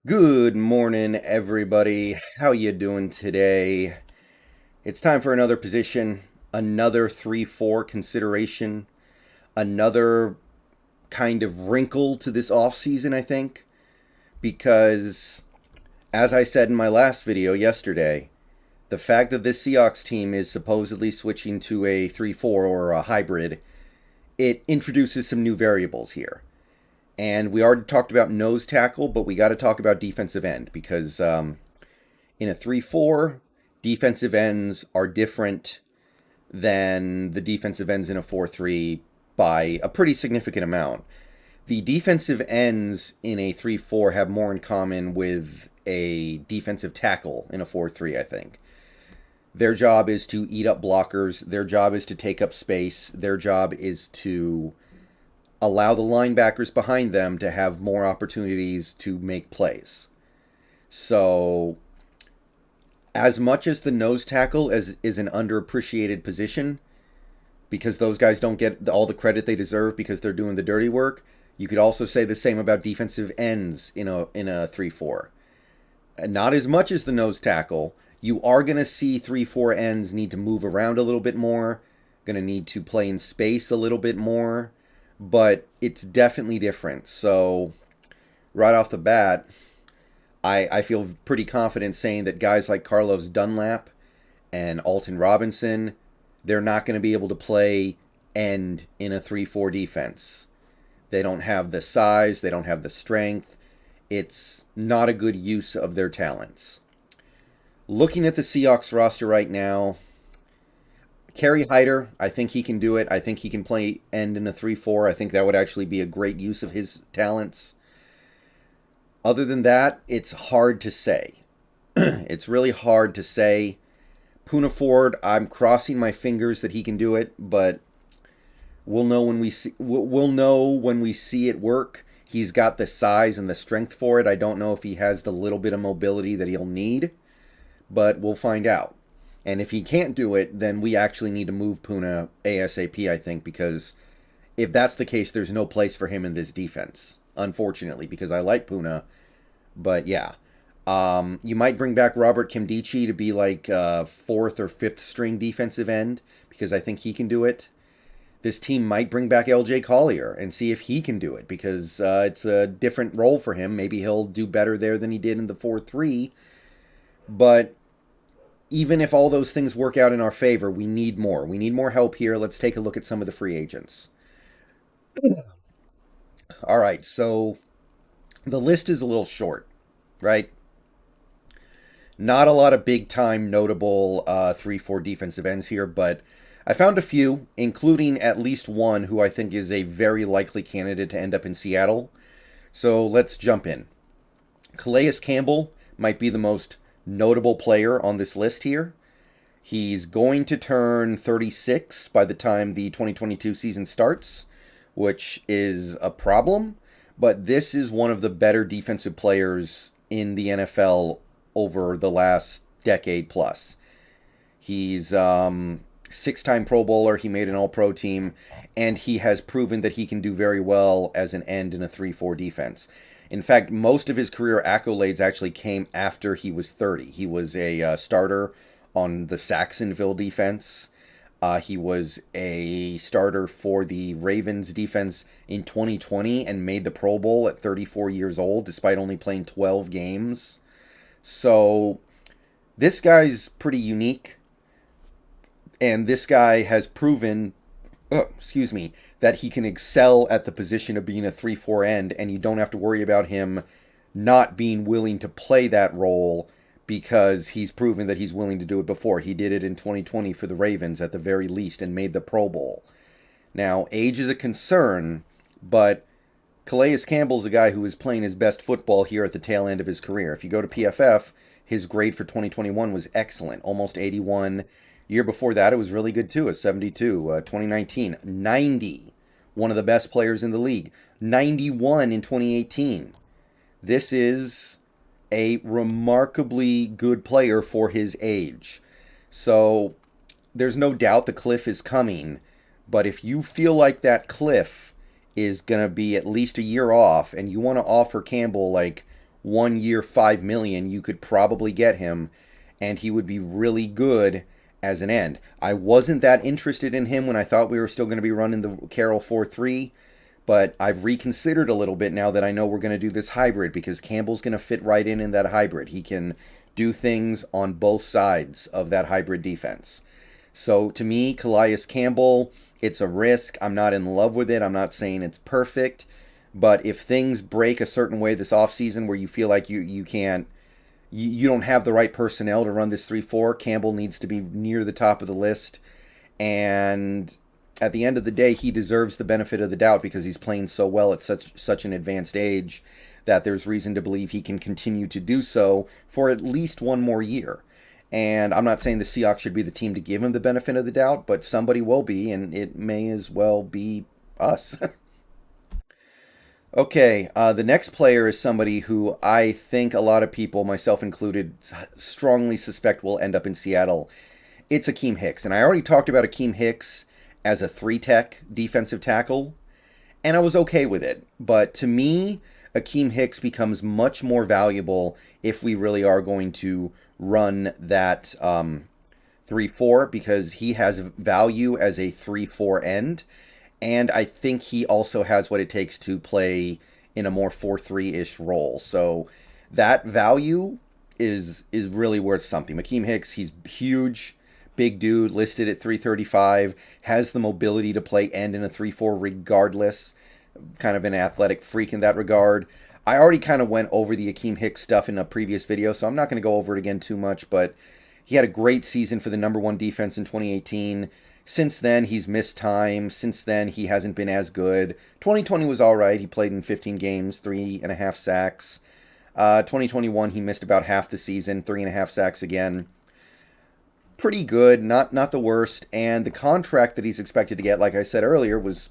Good morning, everybody. How you doing today? It's time for another position, another 3-4 consideration, another kind of wrinkle to this offseason, I think, because as I said in my last video yesterday, the fact that this Seahawks team is supposedly switching to a 3-4 or a hybrid, it introduces some new variables here. And we already talked about nose tackle, but we got to talk about defensive end because in a 3-4, defensive ends are different than the defensive ends in a 4-3 by a pretty significant amount. The defensive ends in a 3-4 have more in common with a defensive tackle in a 4-3, I think. Their job is to eat up blockers, their job is to take up space, their job is to allow the linebackers behind them to have more opportunities to make plays. So, as much as the nose tackle is an underappreciated position, because those guys don't get all the credit they deserve because they're doing the dirty work, you could also say the same about defensive ends in a 3-4. Not as much as the nose tackle. You are going to see 3-4 ends need to move around a little bit more, going to need to play in space a little bit more, but it's definitely different. So, right off the bat, I feel pretty confident saying that guys like Carlos Dunlap and Alton Robinson, they're not going to be able to play end in a 3-4 defense. They don't have the size, they don't have the strength. It's not a good use of their talents. Looking at the Seahawks roster right now, Kerry Hyder, I think he can do it. I think he can play end in a 3-4. I think that would actually be a great use of his talents. Other than that, it's hard to say. It's really hard to say. Poona Ford, I'm crossing my fingers that he can do it, but we'll know when we see. We'll know when we see it work. He's got the size and the strength for it. I don't know if he has the little bit of mobility that he'll need, but we'll find out. And if he can't do it, then we actually need to move Poona ASAP, I think, because if that's the case, there's no place for him in this defense, unfortunately, because I like Poona. But yeah. You might bring back Robert Kimdichie to be like fourth or fifth string defensive end, because I think he can do it. This team might bring back LJ Collier and see if he can do it, because it's a different role for him. Maybe he'll do better there than he did in the 4-3. But even if all those things work out in our favor, we need more. We need more help here. Let's take a look at some of the free agents. All right, so the list is a little short, right? Not a lot of big time notable 3-4 defensive ends here, but I found a few, including at least one who I think is a very likely candidate to end up in Seattle. So let's jump in. Calais Campbell might be the most notable player on this list here. He's going to turn 36 by the time the 2022 season starts, which is a problem, but this is one of the better defensive players in the NFL over the last decade plus. He's six-time Pro Bowler, he made an All-Pro team, and he has proven that he can do very well as an end in a 3-4 defense. In fact, most of his career accolades actually came after he was 30. He was a starter on the Saxonville defense. He was a starter for the Ravens defense in 2020 and made the Pro Bowl at 34 years old, despite only playing 12 games. So this guy's pretty unique. And this guy has proven, that he can excel at the position of being a 3-4 end, and you don't have to worry about him not being willing to play that role because he's proven that he's willing to do it before. He did it in 2020 for the Ravens at the very least and made the Pro Bowl. Now, age is a concern, but Calais Campbell's a guy who is playing his best football here at the tail end of his career. If you go to PFF, his grade for 2021 was excellent, almost 81. Year before that, it was really good too, a 72. 2019, 90. One of the best players in the league. 91 in 2018. This is a remarkably good player for his age. So there's no doubt the cliff is coming. But if you feel like that cliff is going to be at least a year off and you want to offer Campbell like 1 year, 5 million, you could probably get him, and he would be really good as an end. I wasn't that interested in him when I thought we were still going to be running the Carroll 4-3, but I've reconsidered a little bit now that I know we're going to do this hybrid, because Campbell's going to fit right in that hybrid. He can do things on both sides of that hybrid defense. So to me, Calais Campbell, it's a risk. I'm not in love with it. I'm not saying it's perfect. But if things break a certain way this offseason where you feel like you can't, you don't have the right personnel to run this 3-4, Campbell needs to be near the top of the list. And at the end of the day, he deserves the benefit of the doubt because he's playing so well at such an advanced age that there's reason to believe he can continue to do so for at least one more year. And I'm not saying the Seahawks should be the team to give him the benefit of the doubt, but somebody will be, and it may as well be us. Okay, the next player is somebody who I think a lot of people, myself included, strongly suspect will end up in Seattle. It's Akiem Hicks. And I already talked about Akiem Hicks as a 3-tech defensive tackle, and I was okay with it. But to me, Akiem Hicks becomes much more valuable if we really are going to run that 3-4, because he has value as a 3-4 end. And I think he also has what it takes to play in a more 4-3-ish role. So that value is really worth something. Akiem Hicks, he's huge, big dude, listed at 335, has the mobility to play end in a 3-4 regardless. Kind of an athletic freak in that regard. I already kind of went over the Akiem Hicks stuff in a previous video, so I'm not going to go over it again too much, but he had a great season for the number 1 defense in 2018. Since then, he's missed time. Since then, he hasn't been as good. 2020 was all right. He played in 15 games, 3.5 sacks. 2021, he missed about half the season, 3.5 sacks again. Pretty good, not the worst. And the contract that he's expected to get, like I said earlier, was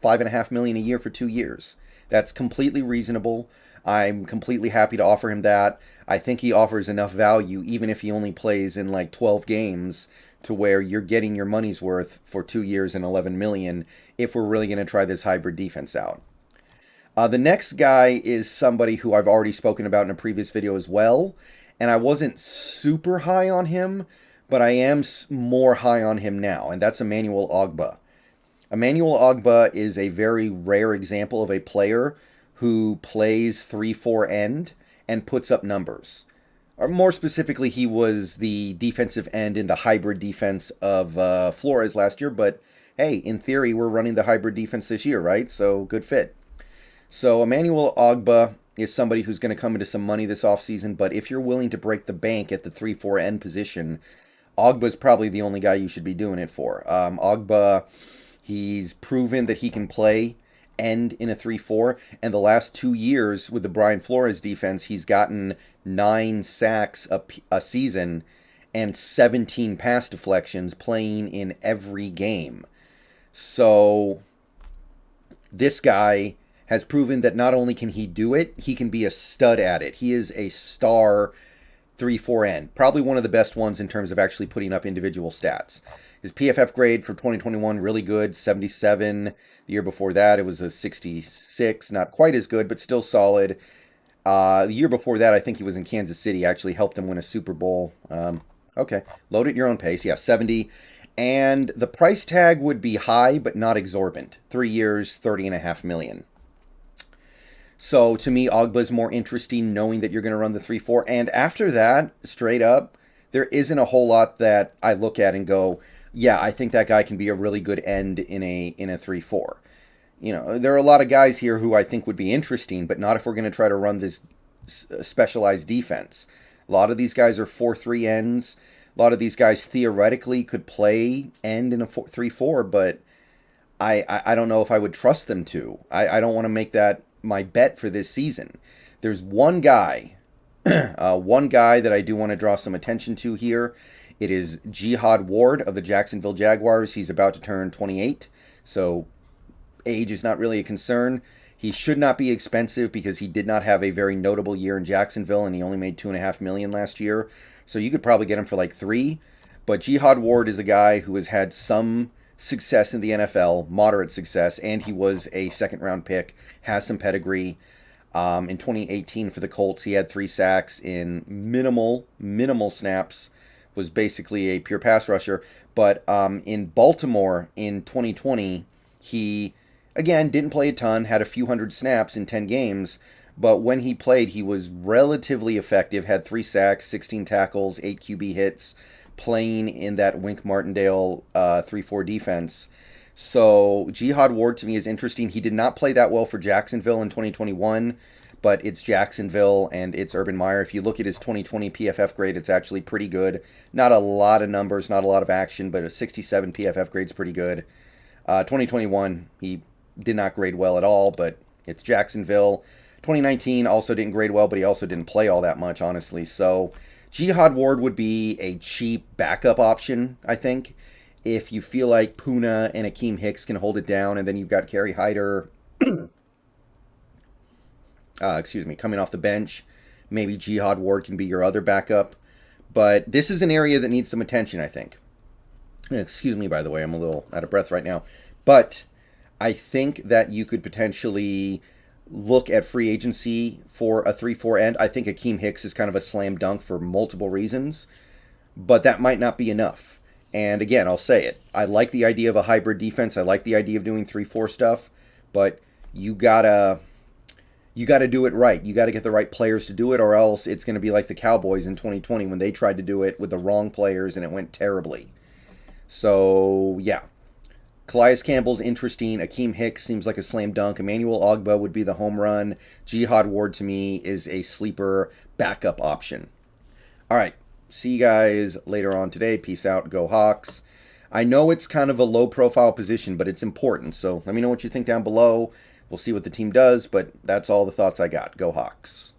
$5.5 million a year for 2 years. That's completely reasonable. I'm completely happy to offer him that. I think he offers enough value, even if he only plays in like 12 games, to where you're getting your money's worth for 2 years and $11 million if we're really going to try this hybrid defense out. The next guy is somebody who I've already spoken about in a previous video as well, and I wasn't super high on him, but I am more high on him now, and that's Emmanuel Ogbah. Emmanuel Ogbah is a very rare example of a player who plays 3-4 end and puts up numbers. Or more specifically, he was the defensive end in the hybrid defense of Flores last year, but hey, in theory, we're running the hybrid defense this year, right? So, good fit. So, Emmanuel Ogbah is somebody who's going to come into some money this offseason, but if you're willing to break the bank at the 3-4 end position, Ogbah's probably the only guy you should be doing it for. Ogbah, he's proven that he can play end in a 3-4, and the last 2 years with the Brian Flores defense, he's gotten 9 sacks a season and 17 pass deflections playing in every game. So this guy has proven that not only can he do it, he can be a stud at it. He is a star 3-4 end, probably one of the best ones in terms of actually putting up individual stats. His PFF grade for 2021, really good, 77. The year before that, it was a 66. Not quite as good, but still solid. The year before that, I think he was in Kansas City, actually helped them win a Super Bowl. Okay, load at your own pace. Yeah, 70. And the price tag would be high, but not exorbitant. 3 years, $30.5 million. So to me, Ogbah's more interesting knowing that you're going to run the 3-4. And after that, straight up, there isn't a whole lot that I look at and go, yeah, I think that guy can be a really good end in a 3-4. You know, there are a lot of guys here who I think would be interesting, but not if we're going to try to run this specialized defense. A lot of these guys are 4-3 ends. A lot of these guys theoretically could play end in a 3-4, but I don't know if I would trust them to. I don't want to make that my bet for this season. There's one guy, that I do want to draw some attention to here. It is Jihad Ward of the Jacksonville Jaguars. He's about to turn 28, so age is not really a concern. He should not be expensive because he did not have a very notable year in Jacksonville, and he only made $2.5 million last year. So you could probably get him for like $3 million. But Jihad Ward is a guy who has had some success in the NFL, moderate success, and he was a second-round pick, has some pedigree. In 2018 for the Colts, he had 3 sacks in minimal snaps, was basically a pure pass rusher. But in Baltimore in 2020, he, again, didn't play a ton, had a few hundred snaps in 10 games, but when he played, he was relatively effective, had 3 sacks, 16 tackles, 8 QB hits, playing in that Wink Martindale 3-4 defense. So Jihad Ward to me is interesting. He did not play that well for Jacksonville in 2021, but it's Jacksonville and it's Urban Meyer. If you look at his 2020 PFF grade, it's actually pretty good. Not a lot of numbers, not a lot of action, but a 67 PFF grade is pretty good. 2021, he did not grade well at all, but it's Jacksonville. 2019 also didn't grade well, but he also didn't play all that much, honestly. So Jihad Ward would be a cheap backup option, I think. If you feel like Puna and Akeem Hicks can hold it down, and then you've got Kerry Hyder, coming off the bench, maybe Jihad Ward can be your other backup. But this is an area that needs some attention, I think. Excuse me, by the way, I'm a little out of breath right now. But I think that you could potentially look at free agency for a 3-4 end. I think Akeem Hicks is kind of a slam dunk for multiple reasons, but that might not be enough. And again, I'll say it. I like the idea of a hybrid defense. I like the idea of doing 3-4 stuff, but you gotta do it right. You gotta get the right players to do it, or else it's going to be like the Cowboys in 2020 when they tried to do it with the wrong players and it went terribly. So yeah, Calais Campbell's interesting. Akeem Hicks seems like a slam dunk. Emmanuel Ogbah would be the home run. Jihad Ward to me is a sleeper backup option. All right. See you guys later on today. Peace out. Go Hawks. I know it's kind of a low-profile position, but it's important. So let me know what you think down below. We'll see what the team does, but that's all the thoughts I got. Go Hawks.